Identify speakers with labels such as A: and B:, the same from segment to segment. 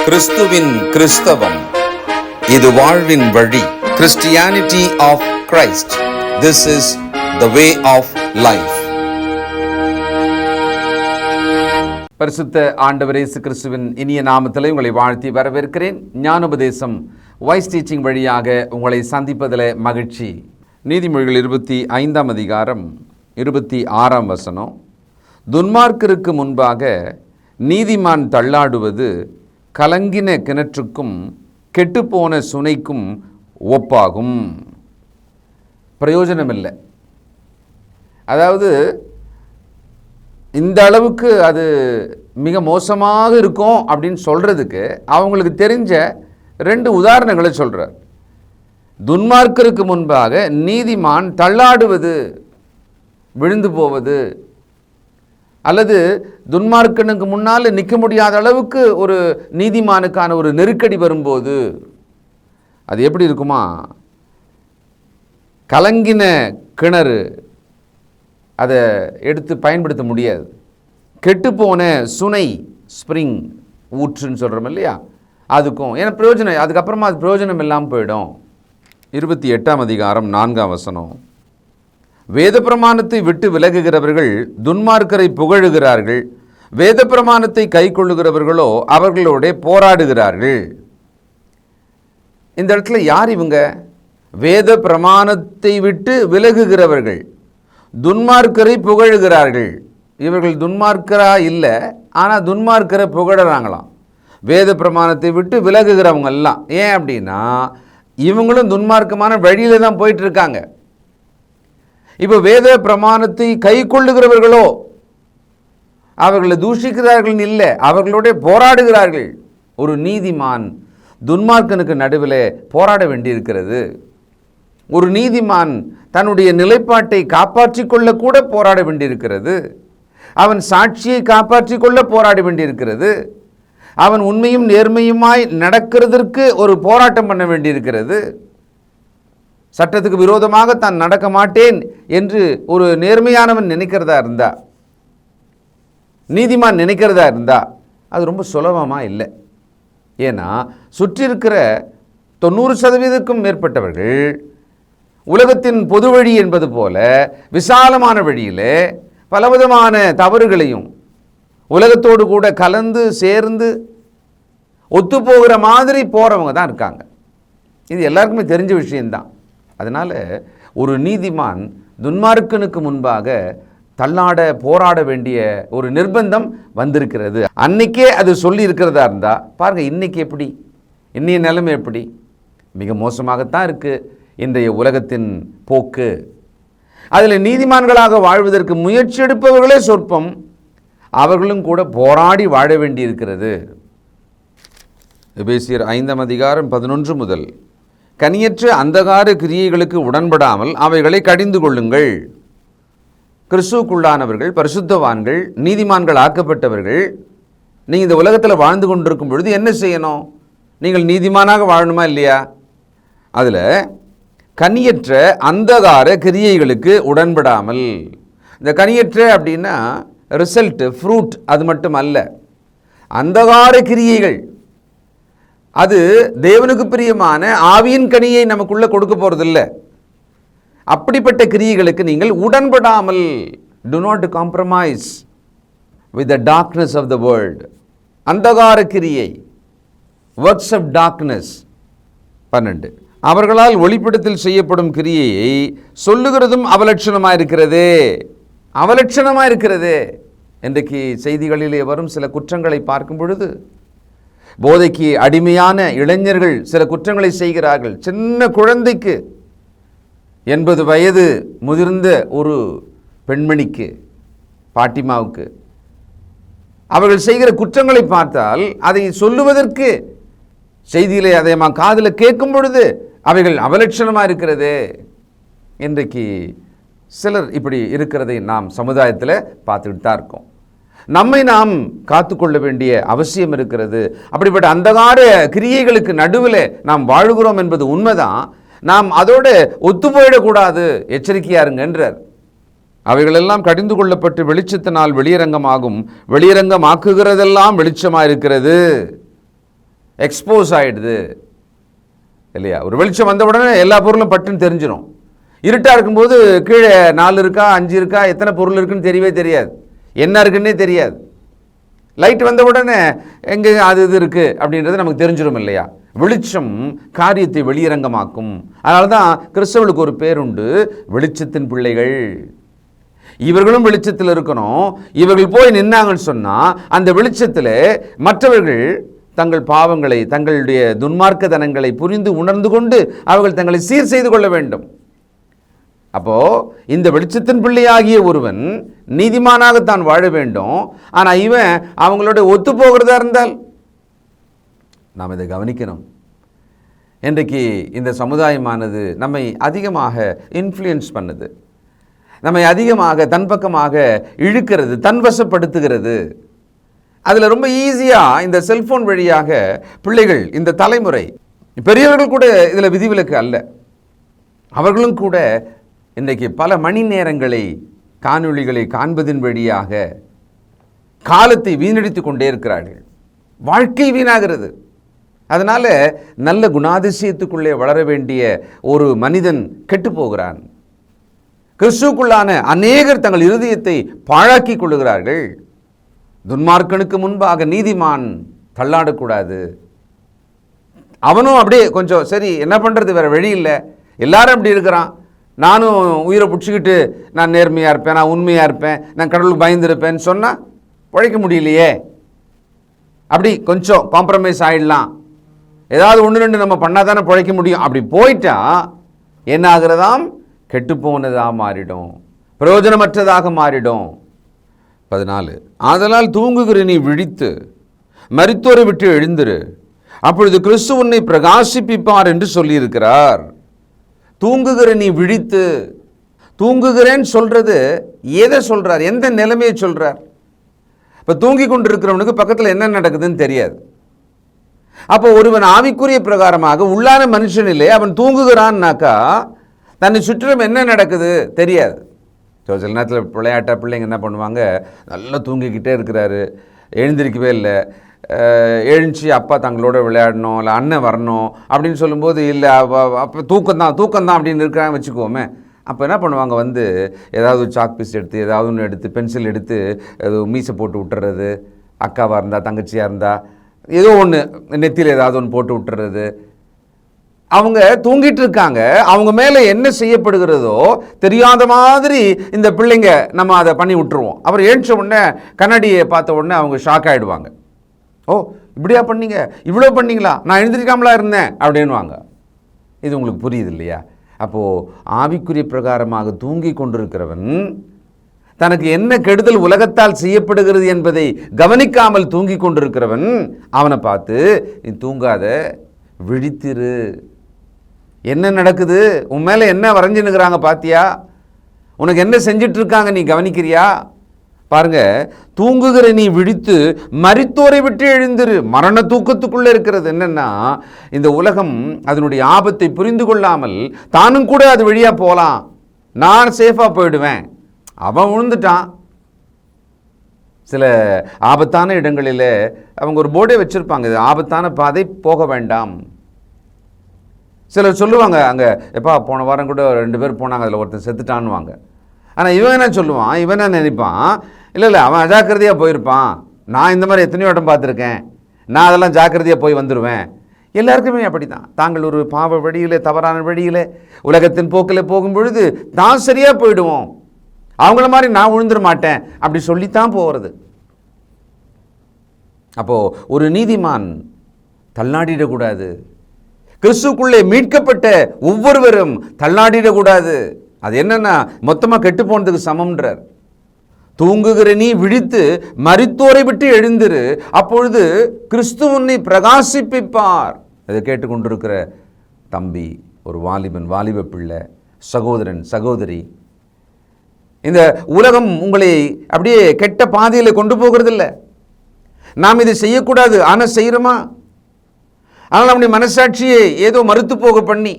A: கிறிஸ்துவின் கிறிஸ்தவம், இது வாழ்வின் வழி. Christianity of Christ. This is the way of life.
B: பரிசுத்த ஆண்டவர் இயேசு கிறிஸ்துவின் இனிய நாமத்திலே உங்களை வாழ்த்தி வரவேற்கிறேன். ஞானோபதேசம் வாய்ஸ் டீச்சிங் வழியாக உங்களை சந்திப்பதில் மகிழ்ச்சி. நீதிமொழிகள் 25 அதிகாரம் 26 வசனம். துன்மார்க்கருக்கு முன்பாக நீதிமான் தள்ளாடுவது கலங்கின கிணற்றுக்கும் கெட்டுப்போன சுனைக்கும் ஒப்பாகும். பிரயோஜனம் இல்லை. அதாவது இந்த அளவுக்கு அது மிக மோசமாக இருக்கும் அப்படின்னு சொல்கிறதுக்கு அவங்களுக்கு தெரிஞ்ச 2 உதாரணங்களை சொல்கிறார். துன்மார்க்கருக்கு முன்பாக நீதிமான் தள்ளாடுவது, விழுந்து போவது, அல்லது துன்மார்க்கனுக்கு முன்னால் நிற்க முடியாத அளவுக்கு ஒரு நீதிமானுக்கான ஒரு நெருக்கடி வரும்போது அது எப்படி இருக்குமா? கலங்கின கிணறு, அதை எடுத்து பயன்படுத்த முடியாது. கெட்டுப்போன சுனை, ஸ்ப்ரிங், ஊற்றுன்னு சொல்கிறோம் இல்லையா, அதுக்கும் ஏன்னா பிரயோஜனம், அதுக்கப்புறமா அது பிரயோஜனம் இல்லாமல் போயிடும். 28 அதிகாரம் 4 வசனம். வேத பிரமாணத்தை விட்டு விலகுகிறவர்கள் துன்மார்க்கரை புகழுகிறார்கள், வேத பிரமாணத்தை கை கொள்ளுகிறவர்களோ அவர்களோட போராடுகிறார்கள். இந்த இடத்துல யார் இவங்க? வேத பிரமாணத்தை விட்டு விலகுகிறவர்கள் துன்மார்க்கரை புகழுகிறார்கள். இவர்கள் துன்மார்க்கரா இல்லை, ஆனால் துன்மார்க்கரை புகழறாங்களாம். வேத பிரமாணத்தை விட்டு விலகுகிறவங்க எல்லாம். ஏன் அப்படின்னா இவங்களும் துன்மார்க்கமான வழியில தான் போயிட்டு இருக்காங்க. இப்போ வேத பிரமாணத்தை கை கொள்ளுகிறவர்களோ அவர்களை தூஷிக்கிறார்கள் இல்லை, அவர்களோட போராடுகிறார்கள். ஒரு நீதிமான் துன்மார்க்கனுக்கு நடுவில் போராட வேண்டியிருக்கிறது. ஒரு நீதிமான் தன்னுடைய நிலைப்பாட்டை காப்பாற்றிக் கொள்ள கூட போராட வேண்டியிருக்கிறது. அவன் சாட்சியை காப்பாற்றிக் கொள்ள போராட வேண்டியிருக்கிறது. அவன் உண்மையும் நேர்மையுமாய் நடக்கிறதற்கு ஒரு போராட்டம் பண்ண வேண்டியிருக்கிறது. சட்டத்துக்கு விரோதமாக தான் நடக்க மாட்டேன் என்று ஒரு நேர்மையானவன் நினைக்கிறதா இருந்தா, நீதிமான் நினைக்கிறதா இருந்தா அது ரொம்ப சுலபமாக இல்லை. ஏன்னா சுற்றி இருக்கிற 90% மேற்பட்டவர்கள் உலகத்தின் பொது வழி என்பது போல விசாலமான வழியில் பலவிதமான தவறுகளையும் உலகத்தோடு கூட கலந்து சேர்ந்து ஒத்துப்போகிற மாதிரி போகிறவங்க தான் இருக்காங்க. இது எல்லாருக்குமே தெரிஞ்ச விஷயம்தான். அதனால் ஒரு நீதிமான் துன்மார்க்கனுக்கு முன்பாக தள்ளாட போராட வேண்டிய ஒரு நிர்பந்தம் வந்திருக்கிறது. அன்னைக்கே அது சொல்லி இருக்கிறதா இருந்தால் பாருங்கள், இன்னைக்கு எப்படி, இன்னைய நிலைமை எப்படி? மிக மோசமாகத்தான் இருக்குது இன்றைய உலகத்தின் போக்கு. அதில் நீதிமான்களாக வாழ்வதற்கு முயற்சி எடுப்பவர்களே சொற்பம், அவர்களும் கூட போராடி வாழ வேண்டியிருக்கிறது. எபேசியர் 5 அதிகாரம் 11 முதல். கனியற்ற அந்தகார கிரியைகளுக்கு உடன்படாமல் அவைகளை கடிந்து கொள்ளுங்கள். கிறிஸ்துவுக்குள்ளானவர்கள், பரிசுத்தவான்கள், நீதிமான்கள் ஆக்கப்பட்டவர்கள், நீங்கள் இந்த உலகத்தில் வாழ்ந்து கொண்டிருக்கும் பொழுது என்ன செய்யணும்? நீங்கள் நீதிமானாக வாழணுமா இல்லையா? அதில் கனியற்ற அந்தகார கிரியைகளுக்கு உடன்படாமல். இந்த கனியற்ற அப்படின்னா ரிசல்ட், ஃப்ரூட், அது மட்டும் அல்ல, அந்தகார கிரியைகள். அது தேவனுக்கு பிரியமான ஆவியின் கனியை நமக்குள்ள கொடுக்க போறதில்லை. அப்படிப்பட்ட கிரியைகளுக்கு நீங்கள் உடன்படாமல். do not compromise with the darkness of the world. அந்தகார கிரியை, works of darkness. 12. அவர்களால் ஒளிப்படத்தில் செய்யப்படும் கிரியையை சொல்லுகிறதும் அவலட்சணமாயிருக்கிறதே. அவலட்சணமாயிருக்கிறதே. இன்றைக்கு செய்திகளிலே வரும் சில குற்றங்களை பார்க்கும் பொழுது போதைக்கு அடிமையான இளைஞர்கள் சில குற்றங்களை செய்கிறார்கள். சின்ன குழந்தைக்கு, 80 வயது முதிர்ந்த ஒரு பெண்மணிக்கு, பாட்டிமாவுக்கு, அவர்கள் செய்கிற குற்றங்களை பார்த்தால் அதை சொல்லுவதற்கு செய்தியிலே அதை காதில் கேட்கும் பொழுது அவைகள் அவலட்சணமாக இருக்கிறது. இன்றைக்கு சிலர் இப்படி இருக்கிறதை நாம் சமுதாயத்தில் பார்த்துக்கிட்டு தான் இருக்கோம். நம்மை நாம் காத்துக்கொள்ள வேண்டிய அவசியம் இருக்கிறது. அப்படிப்பட்ட அந்தகார கிரியைகளுக்கு நடுவில் நாம் வாழுகிறோம் என்பது உண்மைதான். நாம் அதோடு ஒத்து போயிடக்கூடாது, எச்சரிக்கையா இருங்கன்றார். அவைகளெல்லாம் கடிந்து கொள்ளப்பட்டு வெளிச்சத்தினால் வெளியரங்கமாகும், வெளியரங்கமாக்குகிறதெல்லாம் வெளிச்சமாக இருக்கிறது. எக்ஸ்போஸ் ஆகிடுது இல்லையா? ஒரு வெளிச்சம் வந்த உடனே எல்லா பொருளும் பட்டுன்னு தெரிஞ்சிடும். இருட்டாக இருக்கும்போது கீழே 4 இருக்கா 5 இருக்கா எத்தனை பொருள் இருக்குன்னு தெரியவே தெரியாது, என்ன இருக்குன்னே தெரியாது. லைட் வந்த உடனே எங்கே அது இது இருக்குது அப்படின்றது நமக்கு தெரிஞ்சிடும் இல்லையா? வெளிச்சம் காரியத்தை வெளியரங்கமாக்கும். அதனால தான் கிறிஸ்தவர்களுக்கு ஒரு பேருண்டு, வெளிச்சத்தின் பிள்ளைகள். இவர்களும் வெளிச்சத்தில் இருக்கணும். இவர்கள் போய் நின்னாங்கன்னு சொன்னால் அந்த வெளிச்சத்தில் மற்றவர்கள் தங்கள் பாவங்களை, தங்களுடைய துன்மார்க்கத்தனங்களை புரிந்து உணர்ந்து கொண்டு அவர்கள் தங்களை சீர் செய்து கொள்ள வேண்டும். அப்போ இந்த வெளிச்சத்தின் பிள்ளையாகிய ஒருவன் நீதிமானாகத்தான் வாழ வேண்டும். ஆனால் இவன் அவங்களோட ஒத்து போகிறதா இருந்தால் நாம் இதை கவனிக்கணும். இன்றைக்கு இந்த சமுதாயமானது நம்மை அதிகமாக இன்ஃப்ளூயன்ஸ் பண்ணுது, நம்மை அதிகமாக தன் பக்கமாக இழுக்கிறது, தன்வசப்படுத்துகிறது. அதில் ரொம்ப ஈஸியாக இந்த செல்ஃபோன் வழியாக பிள்ளைகள், இந்த தலைமுறை, பெரியவர்கள் கூட இதில் விதிவிலக்கு அல்ல, அவர்களும் கூட இன்றைக்கு பல மணி நேரங்களை காணொளிகளை காண்பதின் வழியாக காலத்தை வீணடித்து கொண்டே இருக்கிறார்கள். வாழ்க்கை வீணாகிறது. அதனால் நல்ல குணாதிசயத்துக்குள்ளே வளர வேண்டிய ஒரு மனிதன் கெட்டு போகிறான். கிறிஸ்துவுக்குள்ளான அநேகர் தங்கள் இருதயத்தை பாழாக்கி கொள்ளுகிறார்கள். துன்மார்க்கனுக்கு முன்பாக நீதிமான் தள்ளாடக்கூடாது. அவனும் அப்படியே கொஞ்சம் சரி என்ன பண்ணுறது, வேறு வழி இல்லை, எல்லாரும் அப்படி இருக்கிறான், நானும் உயிரை பிடிச்சிக்கிட்டு நான் நேர்மையாக இருப்பேன், நான் உண்மையாக இருப்பேன், நான் கடவுளுக்கு பயந்துருப்பேன்னு சொன்னால் பிழைக்க முடியலையே. அப்படி கொஞ்சம் காம்ப்ரமைஸ் ஆகிடலாம், ஏதாவது 1-2 நம்ம பண்ணால் தானே பிழைக்க முடியும். அப்படி போயிட்டா என்ன ஆகிறதாம்? கெட்டுப்போனதாக மாறிடும், பிரயோஜனமற்றதாக மாறிடும். 14 ஆதலால் தூங்குகிற நீ விழித்து மரித்தோரை விட்டு எழுந்திரு, அப்பொழுது கிறிஸ்து உன்னை பிரகாசிப்பிப்பார் என்று சொல்லியிருக்கிறார். தூங்குகிற நீ விழித்து, தூங்குகிறேன்னு சொல்றது எதை சொல்றார்? எந்த நிலைமையை சொல்றார்? இப்போ தூங்கி கொண்டு இருக்கிறவனுக்கு பக்கத்தில் என்ன நடக்குதுன்னு தெரியாது. அப்போ ஒருவன் ஆவிக்குரிய பிரகாரமாக உள்ளான மனுஷனிலே அவன் தூங்குகிறான்னாக்கா தன்னை சுற்றிலும் என்ன நடக்குது தெரியாது. ஸோ சில நேரத்தில் விளையாட்டாக பிள்ளைங்க என்ன பண்ணுவாங்க, நல்லா தூங்கிக்கிட்டே இருக்கிறாரு, எழுந்திருக்கவே இல்லை, எழுந்துச்சி அப்பா தங்களோட விளையாடணும், இல்லை அண்ணன் வரணும் அப்படின்னு சொல்லும்போது இல்லை அப்போ தூக்கம்தான் அப்படின்னு இருக்கிறாங்க வச்சுக்கோமே. அப்போ என்ன பண்ணுவாங்க, வந்து ஏதாவது சாக் பீஸ் எடுத்து ஏதாவது ஒன்று எடுத்து பென்சில் எடுத்து அது மீசை போட்டு விட்டுறது, அக்காவாக இருந்தால் தங்கச்சியாக இருந்தால் ஏதோ ஒன்று நெத்தியில் ஏதாவது ஒன்று போட்டு விட்டுறது. அவங்க தூங்கிட்டு இருக்காங்க, அவங்க மேலே என்ன செய்யப்படுகிறதோ தெரியாத மாதிரி இந்த பிள்ளைங்க நம்ம அதை பண்ணி விட்டுருவோம். அப்புறம் எழுந்த உடனே கண்ணாடியை பார்த்த உடனே அவங்க ஷாக் ஆகிடுவாங்க. ஓ இப்படியா பண்ணீங்க, இவ்வளோ பண்ணீங்களா, நான் எழுந்திரிக்காமலா இருந்தேன் அப்படின்வாங்க. இது உங்களுக்கு புரியுது இல்லையா? அப்போது ஆவிக்குரிய பிரகாரமாக தூங்கி கொண்டிருக்கிறவன் தனக்கு என்ன கெடுதல் உலகத்தால் செய்யப்படுகிறது என்பதை கவனிக்காமல் தூங்கி கொண்டிருக்கிறவன் அவனை பார்த்து நீ தூங்காத, விழித்திரு, என்ன நடக்குது, உன் மேலே என்ன வரைஞ்சுன்னுக்கிறாங்க பாத்தியா, உனக்கு என்ன செஞ்சிட்டு இருக்காங்க நீ கவனிக்கிறியா? பாருங்க, தூங்குகிற நீ விழித்து மரித்தோரை விட்டு எழுந்திரு. மரண தூக்கத்துக்குள்ளே இருக்கிறது என்னன்னா, இந்த உலகம் அதனுடைய ஆபத்தை புரிந்து கொள்ளாமல் தானும் கூட அது வழியாக போகலாம், நான் சேஃபாக போயிடுவேன், அவன் விழுந்துட்டான். சில ஆபத்தான இடங்களில் அவங்க ஒரு போர்டே வச்சுருப்பாங்க, இது ஆபத்தான பாதை, போக வேண்டாம். சிலர் சொல்லுவாங்க, அங்கே எப்பா போன வாரம் கூட 2 பேர் போனாங்க, அதில் ஒருத்தன் செத்துட்டான்னுவாங்க. ஆனால் இவன் என்ன சொல்லுவான், இவன் என்ன நினைப்பான், இல்லை அவன் அஜாக்கிரதையாக போயிருப்பான், நான் இந்த மாதிரி எத்தனையோ இடம் பார்த்துருக்கேன், நான் அதெல்லாம் ஜாக்கிரதையாக போய் வந்துடுவேன். எல்லாருக்குமே அப்படி தான். தாங்கள் ஒரு பாவ வழியில், தவறான வழியில், உலகத்தின் போக்கில் போகும் பொழுது தான் சரியாக போயிடுவோம், அவங்கள மாதிரி நான் விழுந்துட மாட்டேன் அப்படி சொல்லித்தான் போகிறது. அப்போது ஒரு நீதிமான் தள்ளாடிடக்கூடாது, கிறிஸ்துக்குள்ளே மீட்கப்பட்ட ஒவ்வொருவரும் தள்ளாடிடக்கூடாது. அது என்னன்னா மொத்தமாக கெட்டு போனதுக்கு சமம்ன்றார். தூங்குகிற நீ விழித்து மரித்தோரை விட்டு எழுந்திரு, அப்பொழுது கிறிஸ்து உன்னை பிரகாசிப்பிப்பார். இதை கேட்டுக்கொண்டிருக்கிற தம்பி, ஒரு வாலிபன், வாலிப பிள்ளை, சகோதரன், சகோதரி, இந்த உலகம் உங்களை அப்படியே கெட்ட பாதையில் கொண்டு போகிறதில்லை. நாம் இதை செய்யக்கூடாது, ஆனால் செய்கிறோமா? ஆனால் நம்முடைய மனசாட்சியை ஏதோ மறுத்து போக பண்ணி,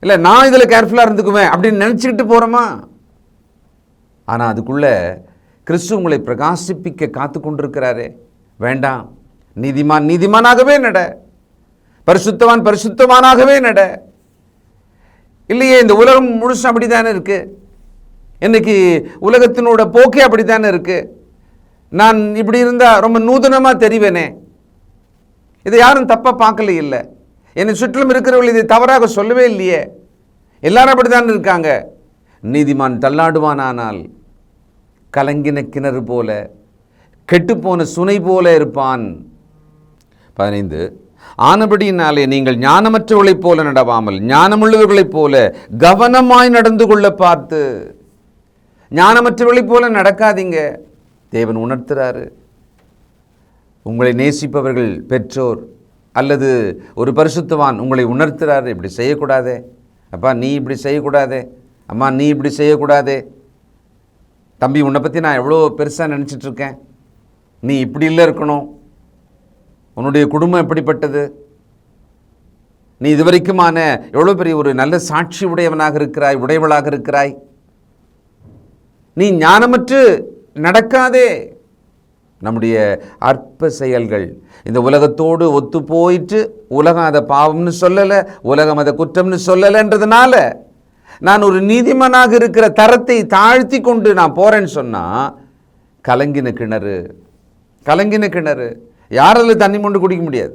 B: இல்லை நான் இதில் கேர்ஃபுல்லாக இருந்துக்குவேன் அப்படின்னு நினச்சிக்கிட்டு போகிறோமா? ஆனால் அதுக்குள்ளே கிறிஸ்து உங்களை பிரகாசிப்பிக்க காத்து கொண்டிருக்கிறாரே. வேண்டாம், நீதிமான் நீதிமானாகவே நட, பரிசுத்தவான் பரிசுத்தவானாகவே நட. இல்லையே, இந்த உலகம் முழுசும் அப்படித்தானே இருக்கு. இன்னைக்கு உலகத்தினோட போக்கே அப்படித்தானே இருக்கு. நான் இப்படி இருந்தால் ரொம்ப நூதனமாக தெரிவேனே, இதை யாரும் தப்பாக பார்க்கல. இல்லை, என்னை சுற்றிலும் இருக்கிறவர்கள் இதை தவறாக சொல்லவே இல்லையே. எல்லாரும் அப்படித்தான் இருக்காங்க. நீதிமான் தள்ளாடுவானால் கலங்கின கிணறு போல, கெட்டுப்போன சுனை போல இருப்பான். 15 ஆனபடியினாலே நீங்கள் ஞானமற்றவர்களைப் போல நடவாமல் ஞானமுள்ளவர்களைப் போல கவனமாய் நடந்து கொள்ள பார்த்து. ஞானமற்றவர்களைப் போல நடக்காதீங்க. தேவன் உணர்த்துறாரு. உங்களை நேசிப்பவர்கள் பெற்றோர் அல்லது ஒரு பரிசுத்தவான் உங்களை உணர்த்துறாரு, இப்படி செய்யக்கூடாதே, அப்பா நீ இப்படி செய்யக்கூடாதே, அம்மா நீ இப்படி செய்யக்கூடாதே, தம்பி உன்னை பற்றி நான் எவ்வளோ பெருசாக நினச்சிட்ருக்கேன், நீ இப்படி இல்லை இருக்கணும், உன்னுடைய குடும்பம் எப்படிப்பட்டது, நீ இதுவரைக்குமான எவ்வளோ பெரிய ஒரு நல்ல சாட்சி உடையவனாக இருக்கிறாய், உடையவளாக இருக்கிறாய், நீ ஞானமற்று நடக்காதே. நம்முடைய அற்ப செயல்கள் இந்த உலகத்தோடு ஒத்து போயிட்டு உலகம் அதை பாவம்னு சொல்லலை, உலகம் அதை குற்றம்னு சொல்லலைன்றதுனால நான் ஒரு நீதிமானாக இருக்கிற தரத்தை தாழ்த்தி கொண்டு நான் போகிறேன்னு சொன்னால் கலங்கின கிணறு. கலங்கின கிணறு யாராலும் தண்ணி மொண்டு குடிக்க முடியாது.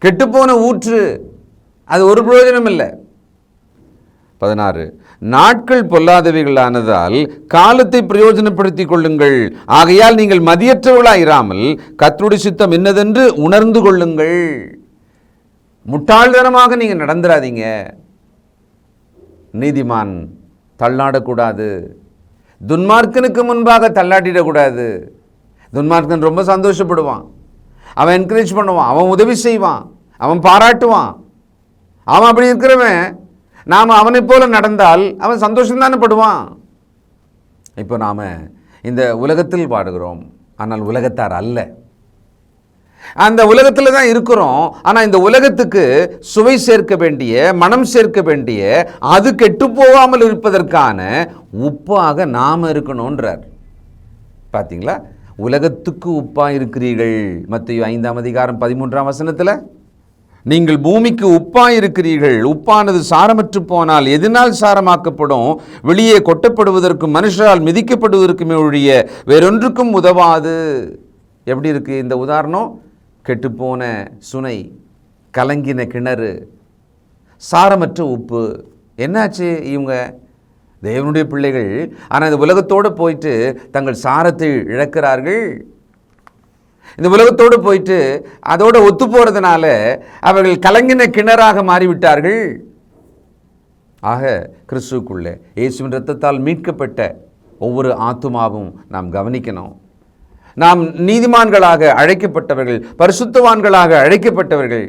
B: கெட்டுப்போன ஊற்று, அது ஒரு பிரயோஜனம் இல்லை. 16 நாட்கள் பொல்லாதவைகளானதால் காலத்தை பிரயோஜனப்படுத்தி கொள்ளுங்கள். ஆகையால் நீங்கள் மதியற்றவர்களாயிராமல் கர்த்தருடைய சித்தம் என்னதென்று உணர்ந்து கொள்ளுங்கள். முட்டாள்தனமாக நீங்கள் நடந்துடாதீங்க. நீதிமான் தள்ளாடக்கூடாது, துன்மார்க்கனுக்கு முன்பாக தள்ளாடிடக்கூடாது. துன்மார்க்கன் ரொம்ப சந்தோஷப்படுவான், அவன் என்கரேஜ் பண்ணுவான், அவன் உதவி செய்வான், அவன் பாராட்டுவான். அவன் அப்படி இருக்கிறவன் நாம் அவனை போல நடந்தால் அவன் சந்தோஷம்தானே படுவான். இப்போ நாம் இந்த உலகத்தில் வாடுகிறோம், ஆனால் உலகத்தார் அல்ல. அந்த உலகத்தில் தான் இருக்கிறோம், ஆனால் இந்த உலகத்துக்கு சுவை சேர்க்க வேண்டிய, மனம் சேர்க்க வேண்டிய, அது கெட்டு போகாமல் இருப்பதற்கான உப்பாக நாம் இருக்கணும்ன்றார். பார்த்தீங்களா, உலகத்துக்கு உப்பாக இருக்கிறீர்கள். மத்தேயு 5:13 நீங்கள் பூமிக்கு உப்பாய் இருக்கிறீர்கள். உப்பானது சாரமற்று போனால் எதனால் சாரமாக்கப்படும்? வெளியே கொட்டப்படுவதற்கும் மனுஷரால் மிதிக்கப்படுவதற்குமே ஒழிய வேறொன்றுக்கும் உதவாது. எப்படி இருக்கு இந்த உதாரணம்? கெட்டுப்போன சுனை, கலங்கின கிணறு, சாரமற்ற உப்பு. என்னாச்சு? இவங்க தேவனுடைய பிள்ளைகள், ஆனால் இந்த உலகத்தோடு போயிட்டு தங்கள் சாரத்தை இழக்கிறார்கள். இந்த உலகத்தோடு போயிட்டு அதோடு ஒத்து போகிறதுனால அவர்கள் கலங்கின கிணறாக மாறிவிட்டார்கள். ஆக கிறிஸ்துவுக்குள்ளே இயேசுவின் இரத்தத்தால் மீட்கப்பட்ட ஒவ்வொரு ஆத்துமாவும் நாம் கவனிக்கணும். நாம் நீதிமான்களாக அழைக்கப்பட்டவர்கள், பரிசுத்தவான்களாக அழைக்கப்பட்டவர்கள்,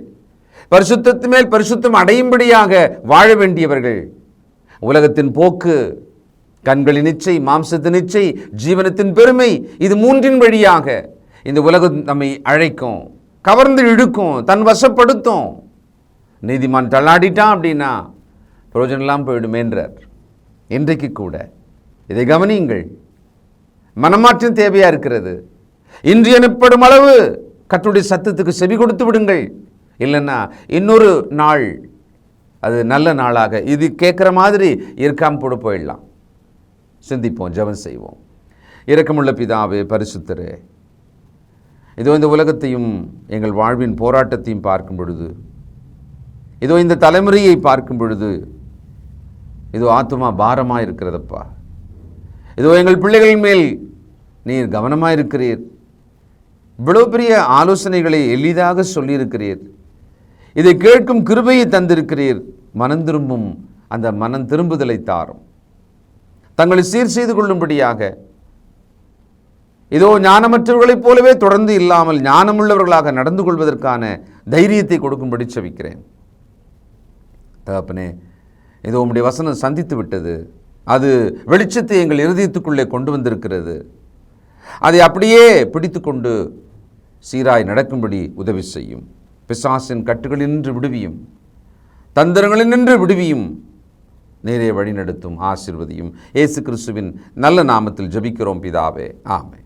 B: பரிசுத்தத்து மேல் பரிசுத்தம் அடையும்படியாக வாழ வேண்டியவர்கள். உலகத்தின் போக்கு, கண்களின் இச்சை, மாம்சத்தின் இச்சை, ஜீவனத்தின் பெருமை, இது மூன்றின் வழியாக இந்த உலகம் நம்மை அழைக்கும், கவர்ந்து இழுக்கும், தன் வசப்படுத்தும். நீதிமான் தள்ளாடிட்டான் அப்படின்னா பிரயோஜனம்லாம் போயிடுமேன்றார். இன்றைக்கு கூட இதை கவனியுங்கள். மனமாற்றம் தேவையாக இருக்கிறது. இன்று எனப்படும் அளவு கர்த்தருடைய சத்தத்துக்கு செவி கொடுத்து விடுங்கள். இல்லைன்னா இன்னொரு நாள் அது நல்ல நாளாக இது கேட்குற மாதிரி இருக்காமல் போட போயிடலாம். சிந்திப்போம், ஜெபம் செய்வோம். இரக்கமுள்ள பிதாவே, பரிசுத்தரே, இதோ இந்த உலகத்தையும் எங்கள் வாழ்வின் போராட்டத்தையும் பார்க்கும் பொழுது, இதோ இந்த தலைமுறையை பார்க்கும் பொழுது, இதோ ஆத்துமா பாரமாக இருக்கிறதப்பா. இதோ எங்கள் பிள்ளைகள் மேல் நீர் கவனமாக இருக்கிறீர். இவ்வளோ பெரிய ஆலோசனைகளை எளிதாக சொல்லியிருக்கிறீர். இதை கேட்கும் கிருபையை தந்திருக்கிறீர். மனம் திரும்பும் அந்த மனம் திரும்புதலை தாரும். தங்களை சீர் செய்து கொள்ளும்படியாக இதோ ஞானமற்றவர்களைப் போலவே தொடர்ந்து இல்லாமல் ஞானமுள்ளவர்களாக நடந்து கொள்வதற்கான தைரியத்தை கொடுக்கும்படி செபிக்கிறேன். தகப்பனே, இதோ உம்முடைய வசனம் சந்தித்து விட்டது. அது வெளிச்சத்தை எங்கள் இருதயத்துக்குள்ளே கொண்டு வந்திருக்கிறது. அதை அப்படியே பிடித்து கொண்டு சீராய் நடக்கும்படி உதவி செய்யும். பிசாசின் கட்டுகளினின்று விடுவியும், தந்திரங்களினின்று விடுவியும், நேரே வழிநடத்தும், ஆசீர்வதியும். இயேசு கிறிஸ்துவின் நல்ல நாமத்தில் ஜெபிக்கிறோம் பிதாவே, ஆமென்.